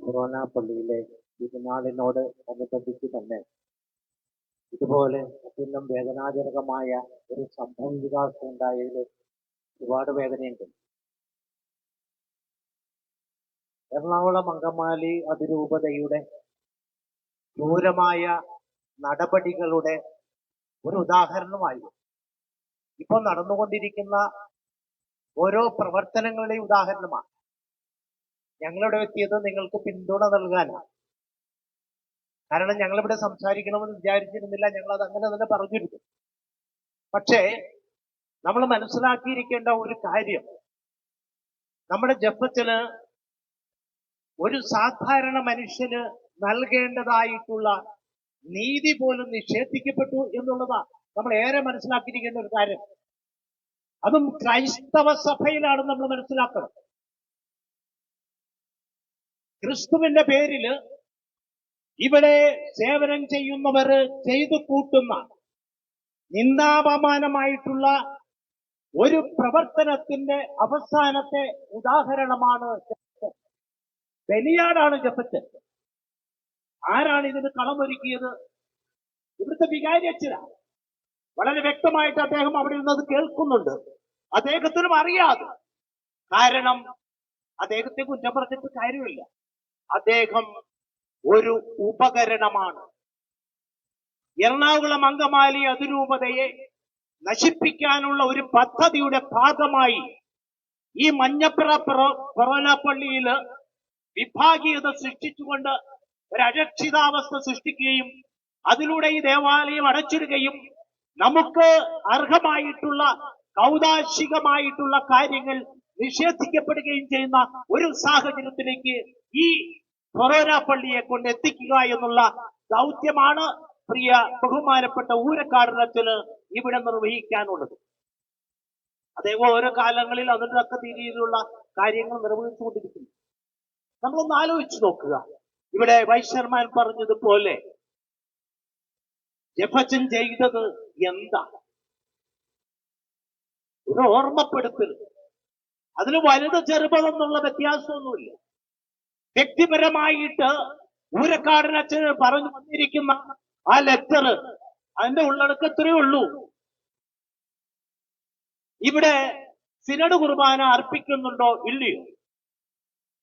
ഫൊറോന പള്ളിയിലെ തിരുനാളിനോട് അനുബന്ധിച്ച് തന്നെ ഇതുപോലെ അത്യന്തം വേദനാജനകമായ ഒരു സംഭവ വികാസം ഉണ്ടായതിൽ ഒരുപാട് വേദനയുണ്ട്. എറണാകുളം അങ്കമാലി അതിരൂപതയുടെ ക്രൂരമായ നടപടികളുടെ ഒരു ഉദാഹരണമായിരുന്നു. ഇപ്പോൾ നടന്നുകൊണ്ടിരിക്കുന്ന ഓരോ പ്രവർത്തനങ്ങളുടെയും ഉദാഹരണമാണ്. ഞങ്ങളിവിടെ എത്തിയത് നിങ്ങൾക്ക് പിന്തുണ നൽകാനാണ്. കാരണം ഞങ്ങളിവിടെ സംസാരിക്കണമെന്ന് വിചാരിച്ചിരുന്നില്ല, ഞങ്ങളത് അങ്ങനെ തന്നെ പറഞ്ഞിരുന്നു. പക്ഷേ നമ്മൾ മനസ്സിലാക്കിയിരിക്കേണ്ട ഒരു കാര്യം, നമ്മുടെ ജപത്തിന് ഒരു സാധാരണ മനുഷ്യന് നൽകേണ്ടതായിട്ടുള്ള നീതി പോലും നിഷേധിക്കപ്പെട്ടു എന്നുള്ളതാണ് നമ്മൾ ഏറെ മനസ്സിലാക്കിയിരിക്കേണ്ട ഒരു കാര്യം. അതും ക്രൈസ്തവ സഭയിലാണ് നമ്മൾ മനസ്സിലാക്കണം. ക്രിസ്തുവിന്റെ പേരില് ഇവിടെ സേവനം ചെയ്യുന്നവർ ചെയ്തു കൂട്ടുന്ന നിന്ദാപമാനമായിട്ടുള്ള ഒരു പ്രവർത്തനത്തിന്റെ അവസാനത്തെ ഉദാഹരണമാണ് ജപത്ത്. ബലിയാടാണ് ജപത്ത്. ആരാണ് ഇതിന് കളമൊരുക്കിയത്? ഇവിടുത്തെ വികാരി അച്ഛനാണ്. വളരെ വ്യക്തമായിട്ട് അദ്ദേഹം അവിടെ നിന്നത് കേൾക്കുന്നുണ്ട്. അദ്ദേഹത്തിനും അറിയാതെ, കാരണം അദ്ദേഹത്തെ കുറ്റം പറഞ്ഞിട്ട് കാര്യമില്ല. അദ്ദേഹം ഒരു ഉപകരണമാണ്. എറണാകുളം അങ്കമാലി അതിരൂപതയെ നശിപ്പിക്കാനുള്ള ഒരു പദ്ധതിയുടെ ഭാഗമായി ഈ മഞ്ഞപ്ര ഫൊറോന പള്ളിയിൽ വിഭാഗീയത സൃഷ്ടിച്ചുകൊണ്ട് ഒരു അരക്ഷിതാവസ്ഥ സൃഷ്ടിക്കുകയും അതിലൂടെ ഈ ദേവാലയം അടച്ചിടുകയും നമുക്ക് അർഹമായിട്ടുള്ള കൗതാശികമായിട്ടുള്ള കാര്യങ്ങൾ നിഷേധിക്കപ്പെടുകയും ചെയ്യുന്ന ഒരു സാഹചര്യത്തിലേക്ക് ഈ ഫൊറോന പള്ളിയെ കൊണ്ട് എത്തിക്കുക എന്നുള്ള ദൗത്യമാണ് പ്രിയ ബഹുമാനപ്പെട്ട ഊരക്കാടനത്തിന് ഇവിടെ നിർവഹിക്കാനുള്ളത്. അദ്ദേഹം ഓരോ കാലങ്ങളിൽ അതിന്റെ രീതിയിലുള്ള കാര്യങ്ങൾ നിർവഹിച്ചുകൊണ്ടിരിക്കുന്നു. നമ്മളൊന്ന് ആലോചിച്ചു നോക്കുക. ഇവിടെ വൈശ്യർമാൻ പറഞ്ഞതുപോലെ ജപച്ചൻ ചെയ്തത് എന്താ? ഒരു ഓർമ്മപ്പെടുത്തൽ. അതിന് വലുത് ചെറുപതെന്നുള്ള വ്യത്യാസമൊന്നുമില്ല. വ്യക്തിപരമായിട്ട് ഊരക്കാടനച്ഛന് പറഞ്ഞു വന്നിരിക്കുന്ന ആ ലെറ്റർ, അതിന്റെ ഉള്ളടക്കത്രേ ഉള്ളൂ. ഇവിടെ സിനഡ് കുർബാന അർപ്പിക്കുന്നുണ്ടോ ഇല്ലയോ?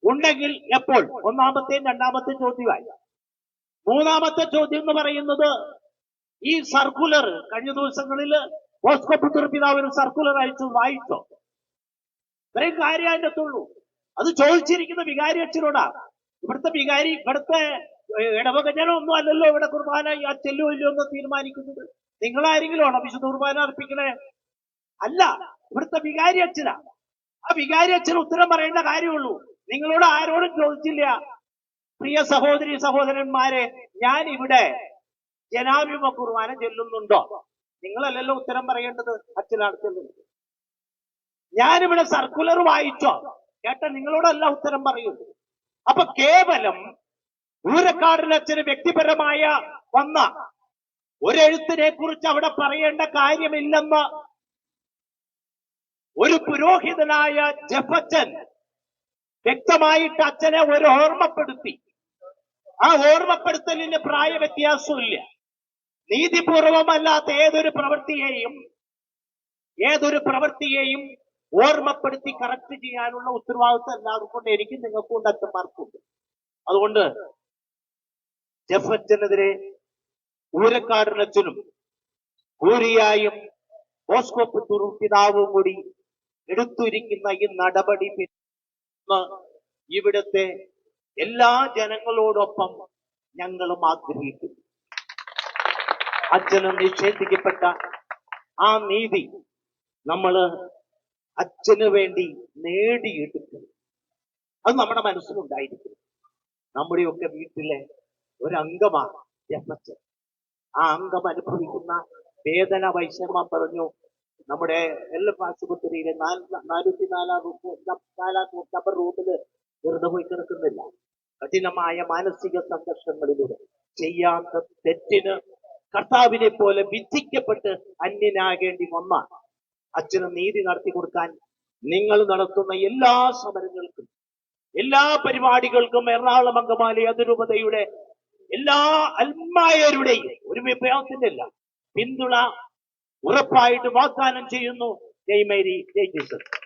ഉണ്ടെങ്കിൽ എപ്പോൾ? ഒന്നാമത്തെയും രണ്ടാമത്തെയും ചോദ്യമായി. മൂന്നാമത്തെ ചോദ്യം എന്ന് പറയുന്നത്, ഈ സർക്കുലർ കഴിഞ്ഞ ദിവസങ്ങളിൽ ബോസ്കോ പുത്തൂർ പിതാവ് ഒരു സർക്കുലർ അയച്ചു, വായിച്ചോ? ഇത്രയും കാര്യം അതിൻ്റെ അകത്തുള്ളൂ. അത് ചോദിച്ചിരിക്കുന്ന വികാരി അച്ഛനോടാണ്. ഇവിടുത്തെ വികാരി, ഇവിടുത്തെ ഇടവകജനൊന്നും അല്ലല്ലോ ഇവിടെ കുർബാന ചെല്ലോ ഇല്ലയോ എന്ന് തീരുമാനിക്കുന്നത്. നിങ്ങളാരെങ്കിലും ആണോ വിശുദ്ധ കുർബാന അർപ്പിക്കണേ? അല്ല, ഇവിടുത്തെ വികാരി അച്ഛനാണ്. ആ വികാരി അച്ഛന് ഉത്തരം പറയേണ്ട കാര്യമുള്ളൂ. നിങ്ങളോട് ആരോടും ചോദിച്ചില്ല, പ്രിയ സഹോദരി സഹോദരന്മാരെ, ഞാൻ ഇവിടെ ജനാഭിമുഖ കുർബാന ചെല്ലുന്നുണ്ടോ? നിങ്ങളല്ലല്ലോ ഉത്തരം പറയേണ്ടത്, അച്ഛനാണ് ചെല്ലുന്നത്. ഞാനിവിടെ സർക്കുലർ വായിച്ചോ? കേട്ട നിങ്ങളോടല്ല ഉത്തരം പറയുന്നത്. അപ്പൊ കേവലം ഊരക്കാടനച്ഛന് വ്യക്തിപരമായ വന്ന ഒരെഴുത്തിനെ കുറിച്ച് അവിടെ പറയേണ്ട കാര്യമില്ലെന്ന് ഒരു പുരോഹിതനായ ജപച്ചൻ വ്യക്തമായിട്ട് അച്ഛനെ ഒരു ഓർമ്മപ്പെടുത്തി. ആ ഓർമ്മപ്പെടുത്തലിന് പ്രായ വ്യത്യാസമില്ല. നീതിപൂർവമല്ലാത്ത ഏതൊരു പ്രവൃത്തിയെയും ഓർമ്മപ്പെടുത്തി കറക്റ്റ് ചെയ്യാനുള്ള ഉത്തരവാദിത്വം എല്ലാവർക്കും കൊണ്ട്, എനിക്കും നിങ്ങൾക്കും കൊണ്ട്, അച്ഛന്മാർക്കുണ്ട്. അതുകൊണ്ട് ജപച്ചനെതിരെ ഊരക്കാടനച്ഛനും കൂരിയായും ബോസ്കോ പുത്തൂർ പിതാവും കൂടി എടുത്തിരിക്കുന്ന ഈ നടപടി ഇവിടുത്തെ എല്ലാ ജനങ്ങളോടൊപ്പം ഞങ്ങളും ആഗ്രഹിക്കുന്നു. അച്ഛന് നിഷേധിക്കപ്പെട്ട ആ നീതി നമ്മള് അച്ഛന് വേണ്ടി നേടിയെടുക്കും. അത് നമ്മുടെ മനസ്സിലുണ്ടായിരിക്കും. നമ്മുടെയൊക്കെ വീട്ടിലെ ഒരംഗമാണ് ജപച്ചൻ. ആ അംഗം അനുഭവിക്കുന്ന വേദന വൈശ്യർമാർ പറഞ്ഞു. നമ്മുടെ എല്ലാം ആശുപത്രിയിലെ 404 നമ്പർ റൂമില് വെറുതെ പോയി കിടക്കുന്നില്ല. കഠിനമായ മാനസിക സംഘർഷങ്ങളിലൂടെ ചെയ്യാത്ത തെറ്റിന് കർത്താവിനെ പോലെ വിധിക്കപ്പെട്ട് അന്യനാകേണ്ടി വന്ന അച്ഛന് നീതി നടത്തി കൊടുക്കാൻ നിങ്ങൾ നടത്തുന്ന എല്ലാ സമരങ്ങൾക്കും എല്ലാ പരിപാടികൾക്കും എറണാകുളം അങ്കമാലി അതിരൂപതയുടെ എല്ലാ അൽമായരുടെയും ഒരു വിഭവത്തിന്റെ അല്ല പിന്തുണ ഉറപ്പായിട്ട് വാഗ്ദാനം ചെയ്യുന്നു. ജയ് മേരി, ജയ് ജീസസ്.